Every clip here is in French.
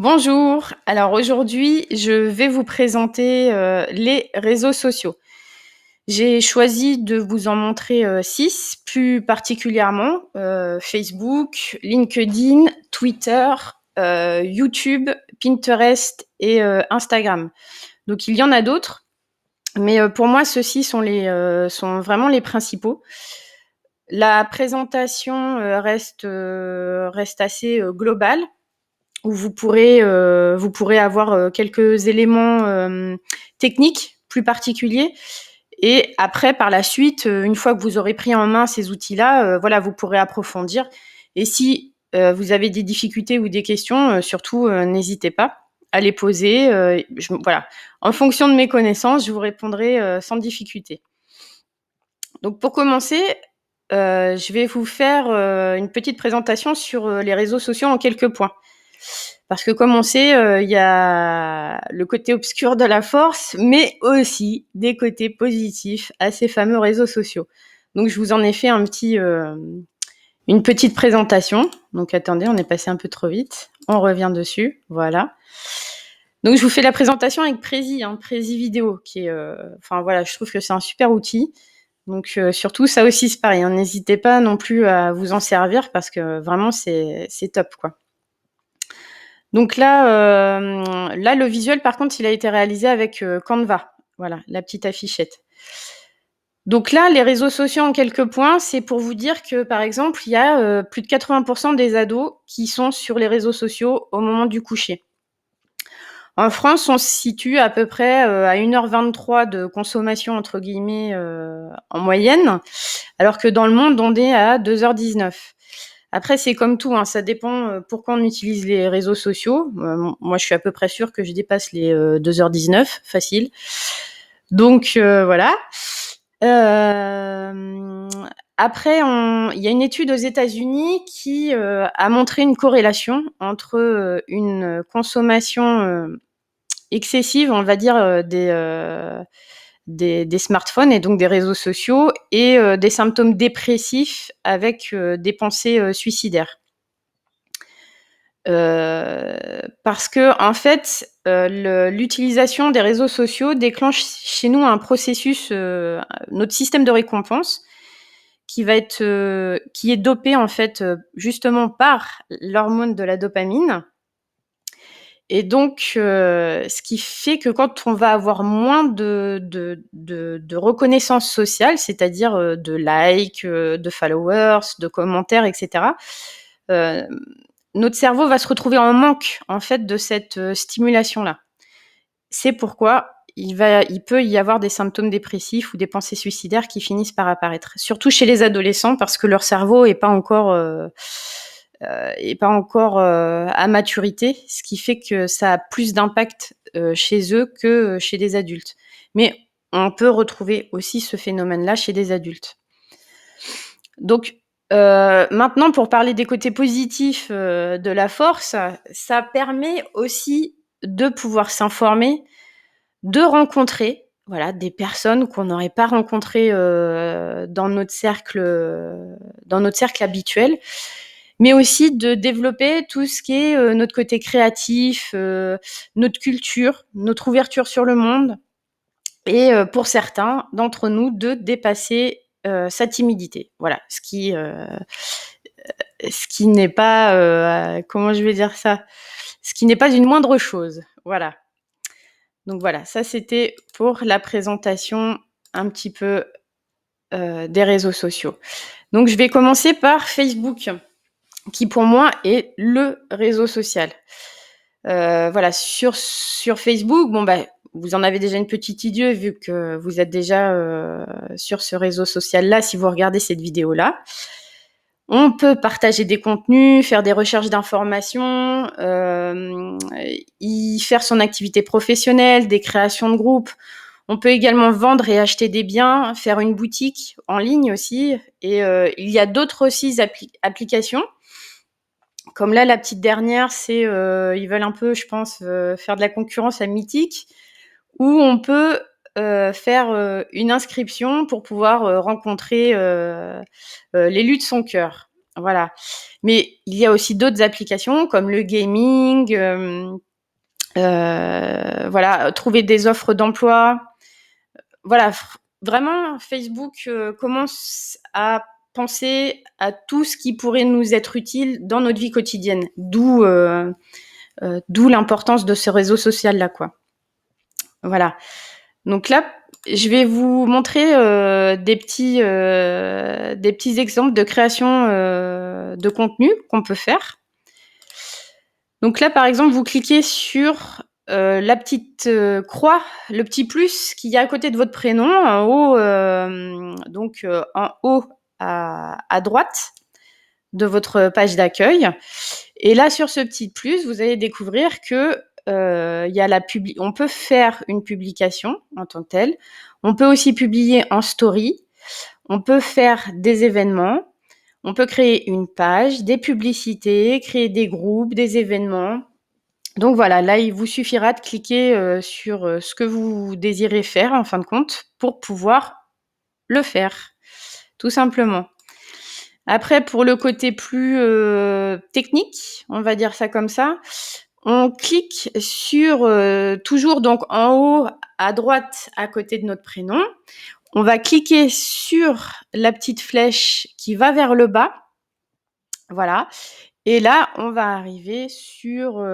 Bonjour, alors aujourd'hui, je vais vous présenter, les réseaux sociaux. J'ai choisi de vous en montrer, 6 plus particulièrement, Facebook, LinkedIn, Twitter, YouTube, Pinterest et Instagram. Donc il y en a d'autres, mais pour moi ceux-ci sont vraiment les principaux. La présentation, reste assez, globale où vous pourrez avoir quelques éléments techniques plus particuliers. Et après, par la suite, une fois que vous aurez pris en main ces outils-là, voilà, vous pourrez approfondir. Et si vous avez des difficultés ou des questions, surtout, n'hésitez pas à les poser. Voilà. En fonction de mes connaissances, je vous répondrai sans difficulté. Donc pour commencer, je vais vous faire une petite présentation sur les réseaux sociaux en quelques points. Parce que comme on sait, il y a le côté obscur de la force, mais aussi des côtés positifs à ces fameux réseaux sociaux. Donc je vous en ai fait une petite présentation. Donc attendez, on est passé un peu trop vite. On revient dessus, voilà. Donc je vous fais la présentation avec Prezi, Prezi Vidéo, qui est, enfin voilà, je trouve que c'est un super outil. Donc surtout ça aussi c'est pareil, n'hésitez pas non plus à vous en servir parce que vraiment c'est top quoi. Donc là, le visuel, par contre, il a été réalisé avec Canva. Voilà, la petite affichette. Donc là, les réseaux sociaux en quelques points, c'est pour vous dire que, par exemple, il y a plus de 80% des ados qui sont sur les réseaux sociaux au moment du coucher. En France, on se situe à peu près à 1h23 de consommation, entre guillemets, en moyenne, alors que dans le monde, on est à 2h19. Après, c'est comme tout, ça dépend pourquoi on utilise les réseaux sociaux. Moi, je suis à peu près sûre que je dépasse les 2h19, facile. Donc, voilà. Après, il y a une étude aux États-Unis qui a montré une corrélation entre une consommation excessive, on va dire, des smartphones et donc des réseaux sociaux et des symptômes dépressifs avec des pensées suicidaires. Parce que en fait, l'utilisation des réseaux sociaux déclenche chez nous un processus, notre système de récompense qui est dopé en fait, justement par l'hormone de la dopamine. Et donc, ce qui fait que quand on va avoir moins de reconnaissance sociale, c'est-à-dire, de likes, de followers, de commentaires et cetera, heu, notre cerveau va se retrouver en manque, en fait, de cette, stimulation-là. C'est pourquoi il peut y avoir des symptômes dépressifs ou des pensées suicidaires qui finissent par apparaître. Surtout chez les adolescents parce que leur cerveau est pas encore, à maturité, ce qui fait que ça a plus d'impact, chez eux que chez des adultes. Mais on peut retrouver aussi ce phénomène-là chez des adultes. Donc, maintenant pour parler des côtés positifs, de la force, ça permet aussi de pouvoir s'informer, de rencontrer, voilà, des personnes qu'on n'aurait pas rencontrées, dans notre cercle habituel, mais aussi de développer tout ce qui est, notre côté créatif, notre culture, notre ouverture sur le monde et pour certains d'entre nous, de dépasser, sa timidité. Voilà, ce qui n'est pas, comment je vais dire ça? Ce qui n'est pas une moindre chose, voilà. Donc voilà, ça c'était pour la présentation un petit peu, des réseaux sociaux. Donc je vais commencer par Facebook, qui pour moi est le réseau social. Voilà, sur Facebook, bon, vous en avez déjà une petite idée vu que vous êtes déjà, sur ce réseau social-là, si vous regardez cette vidéo-là. On peut partager des contenus, faire des recherches d'informations, y faire son activité professionnelle, des créations de groupes. On peut également vendre et acheter des biens, faire une boutique en ligne aussi et il y a d'autres aussi applications. Comme là, la petite dernière, c'est, ils veulent un peu, je pense, faire de la concurrence à Mythique, où on peut, faire, une inscription pour pouvoir, rencontrer, l'élu de son cœur. Voilà. Mais il y a aussi d'autres applications comme le gaming, voilà, trouver des offres d'emploi. Voilà, vraiment, Facebook commence à penser à tout ce qui pourrait nous être utile dans notre vie quotidienne. D'où l'importance de ce réseau social-là, quoi. Voilà. Donc là, je vais vous montrer des petits exemples de création de contenu qu'on peut faire. Donc là, par exemple, vous cliquez sur la petite croix, le petit plus qu'il y a à côté de votre prénom, en haut, en haut à droite de votre page d'accueil. Et là, sur ce petit plus, vous allez découvrir que on peut faire une publication en tant que telle. On peut aussi publier en story. On peut faire des événements. On peut créer une page, des publicités, créer des groupes, des événements. Donc voilà, là, il vous suffira de cliquer sur ce que vous désirez faire en fin de compte pour pouvoir le faire, tout simplement. Après, pour le côté plus technique, on va dire ça comme ça, on clique sur toujours donc en haut à droite à côté de notre prénom. On va cliquer sur la petite flèche qui va vers le bas. Voilà. Et là, on va arriver sur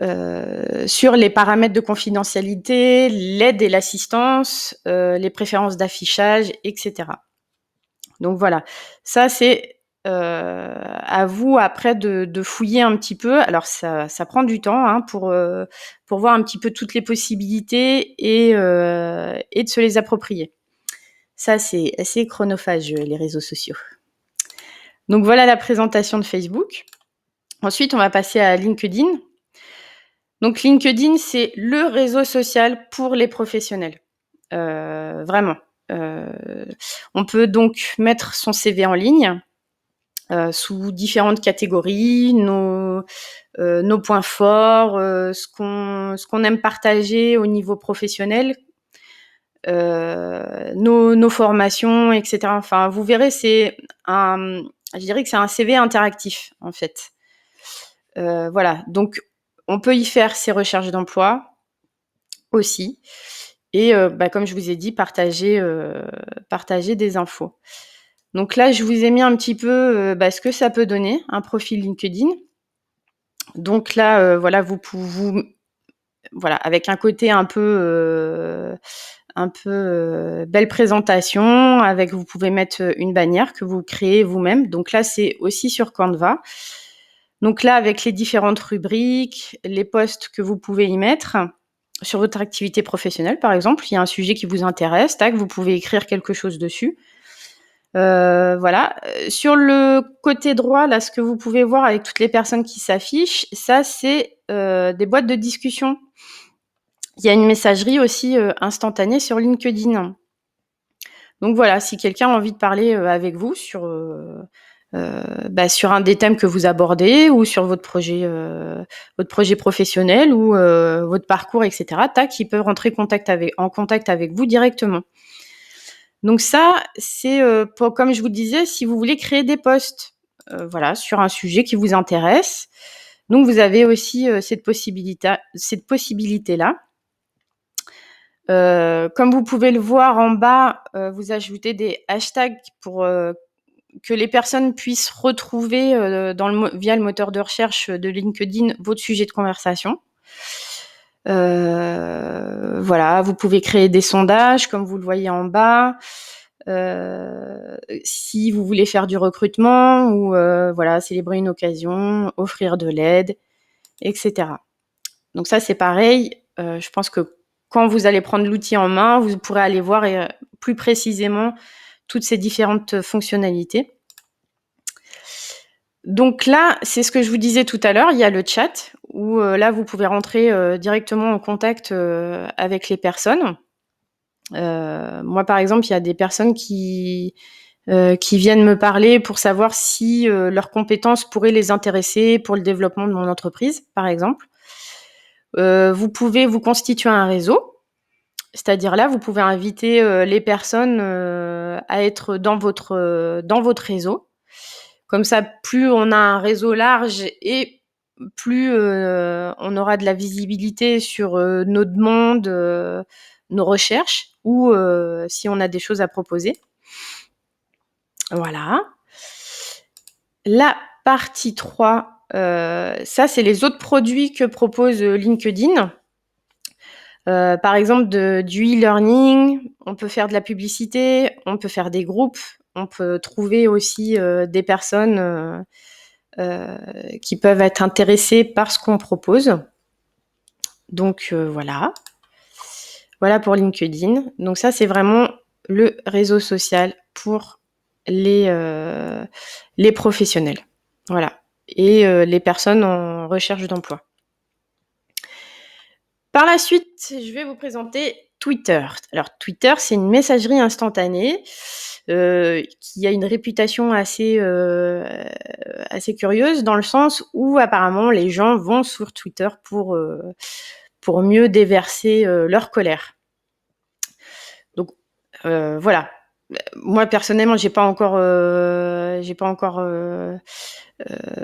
les paramètres de confidentialité, l'aide et l'assistance, les préférences d'affichage, etc. Donc voilà, ça c'est à vous après de fouiller un petit peu. Alors ça prend du temps hein, pour voir un petit peu toutes les possibilités et de se les approprier. Ça c'est assez chronophage les réseaux sociaux. Donc voilà la présentation de Facebook. Ensuite on va passer à LinkedIn. Donc LinkedIn c'est le réseau social pour les professionnels. Vraiment. On peut donc mettre son CV en ligne sous différentes catégories, nos points forts, ce qu'on aime partager au niveau professionnel, nos formations, etc. Enfin, vous verrez, je dirais que c'est un CV interactif en fait. Voilà, donc on peut y faire ses recherches d'emploi aussi. Et comme je vous ai dit, partager des infos. Donc là, je vous ai mis un petit peu ce que ça peut donner, un profil LinkedIn. Donc là, voilà, voilà, avec un côté un peu belle présentation, vous pouvez mettre une bannière que vous créez vous-même. Donc là, c'est aussi sur Canva. Donc là, avec les différentes rubriques, les posts que vous pouvez y mettre sur votre activité professionnelle, par exemple, il y a un sujet qui vous intéresse, tac, vous pouvez écrire quelque chose dessus. Voilà. Sur le côté droit, là, ce que vous pouvez voir avec toutes les personnes qui s'affichent, ça, c'est des boîtes de discussion. Il y a une messagerie aussi instantanée sur LinkedIn. Donc voilà, si quelqu'un a envie de parler avec vous sur un des thèmes que vous abordez ou sur votre projet professionnel ou votre parcours, etc., tac, il peut rentrer en contact avec vous directement. Donc ça, c'est comme je vous disais, si vous voulez créer des posts voilà, sur un sujet qui vous intéresse. Donc vous avez aussi cette possibilité-là. Comme vous pouvez le voir en bas, vous ajoutez des hashtags pour que les personnes puissent retrouver via le moteur de recherche de LinkedIn votre sujet de conversation. Voilà, vous pouvez créer des sondages comme vous le voyez en bas. Si vous voulez faire du recrutement ou voilà, célébrer une occasion, offrir de l'aide, etc. Donc ça, c'est pareil. Je pense que quand vous allez prendre l'outil en main, vous pourrez aller voir plus précisément toutes ces différentes fonctionnalités. Donc là, c'est ce que je vous disais tout à l'heure, il y a le chat où là, vous pouvez rentrer directement en contact avec les personnes. Moi, par exemple, il y a des personnes qui viennent me parler pour savoir si leurs compétences pourraient les intéresser pour le développement de mon entreprise, par exemple. Vous pouvez vous constituer un réseau, c'est-à-dire là, vous pouvez inviter les personnes à être dans votre réseau. Comme ça, plus on a un réseau large et plus on aura de la visibilité sur nos demandes, nos recherches ou si on a des choses à proposer. Voilà. La partie 3, ça, c'est les autres produits que propose LinkedIn. Par exemple, du e-learning, on peut faire de la publicité, on peut faire des groupes, on peut trouver aussi des personnes qui peuvent être intéressées par ce qu'on propose. Donc voilà. Voilà pour LinkedIn. Donc ça, c'est vraiment le réseau social pour les professionnels. Voilà. Et les personnes en recherche d'emploi. Par la suite, je vais vous présenter Twitter. Alors Twitter, c'est une messagerie instantanée qui a une réputation assez curieuse dans le sens où apparemment les gens vont sur Twitter pour mieux déverser leur colère. Donc voilà. Moi personnellement, j'ai pas encore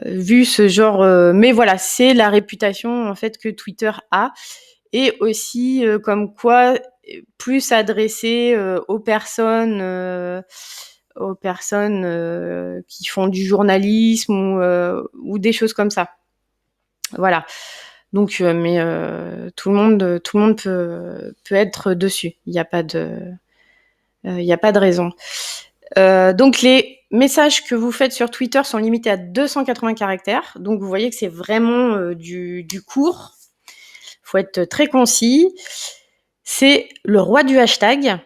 vu ce genre, mais voilà, c'est la réputation en fait que Twitter a. Et aussi comme quoi plus adressé aux personnes qui font du journalisme ou des choses comme ça. Voilà. Donc mais tout le monde peut être dessus. Il n'y a pas de raison. Donc les messages que vous faites sur Twitter sont limités à 280 caractères. Donc vous voyez que c'est vraiment du court. Faut être très concis. C'est le roi du hashtag.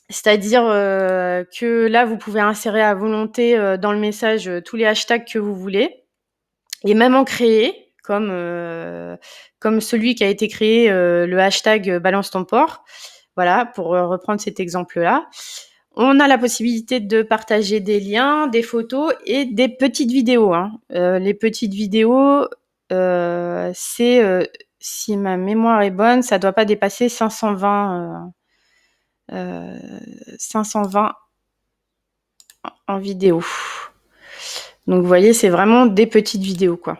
C'est-à-dire que là, vous pouvez insérer à volonté dans le message tous les hashtags que vous voulez et même en créer, comme celui qui a été créé, le hashtag balance ton porc. Voilà, pour reprendre cet exemple-là. On a la possibilité de partager des liens, des photos et des petites vidéos. Les petites vidéos, c'est, si ma mémoire est bonne, ça ne doit pas dépasser 520 en vidéo. Donc vous voyez, c'est vraiment des petites vidéos, quoi.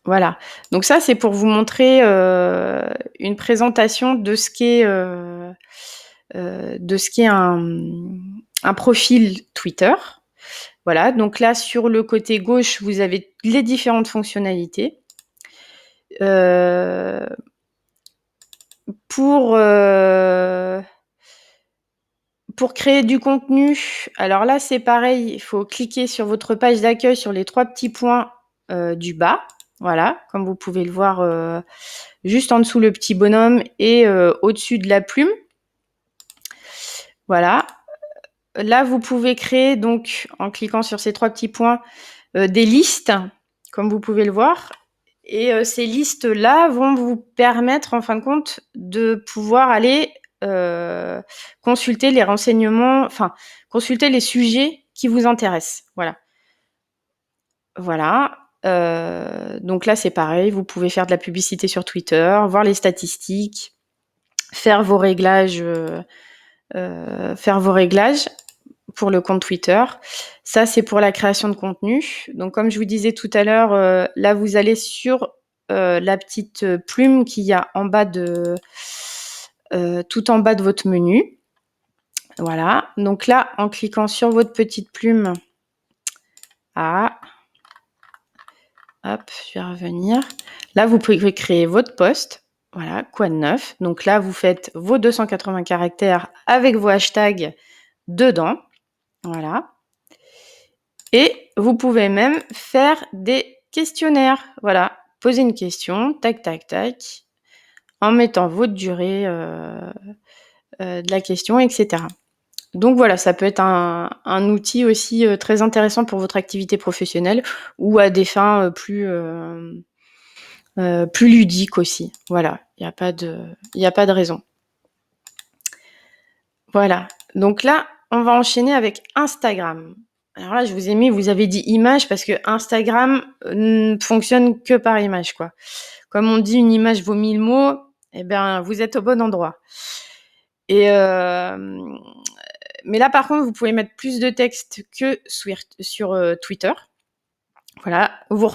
Voilà. Donc ça, c'est pour vous montrer une présentation de ce qu'est un profil Twitter. Voilà. Donc là, sur le côté gauche, vous avez les différentes fonctionnalités. Pour créer du contenu, alors là, c'est pareil, il faut cliquer sur votre page d'accueil sur les 3 petits points du bas. Voilà, comme vous pouvez le voir juste en dessous le petit bonhomme et au-dessus de la plume. Voilà. Là, vous pouvez créer, donc, en cliquant sur ces 3 petits points, des listes, comme vous pouvez le voir. Et ces listes-là vont vous permettre, en fin de compte, de pouvoir aller consulter les renseignements, enfin, consulter les sujets qui vous intéressent. Voilà. Voilà. Donc là, c'est pareil. Vous pouvez faire de la publicité sur Twitter, voir les statistiques, faire vos réglages pour le compte Twitter. Ça, c'est pour la création de contenu. Donc, comme je vous disais tout à l'heure, là, vous allez sur la petite plume qu'il y a en bas tout en bas de votre menu. Voilà. Donc là, en cliquant sur votre petite plume, hop, je vais revenir. Là, vous pouvez créer votre post. Voilà, quoi de neuf. Donc là, vous faites vos 280 caractères avec vos hashtags dedans. Voilà. Et vous pouvez même faire des questionnaires. Voilà, poser une question, tac, tac, tac, en mettant votre durée de la question, etc. Donc voilà, ça peut être un outil aussi très intéressant pour votre activité professionnelle ou à des fins plus ludiques aussi. Voilà, il n'y a pas de raison. Voilà, donc là, on va enchaîner avec Instagram. Alors là, je vous avez dit image parce que Instagram ne fonctionne que par image, quoi. Comme on dit, une image vaut 1000 mots, eh bien, vous êtes au bon endroit. Et mais là, par contre, vous pouvez mettre plus de texte que sur Twitter. Voilà, vous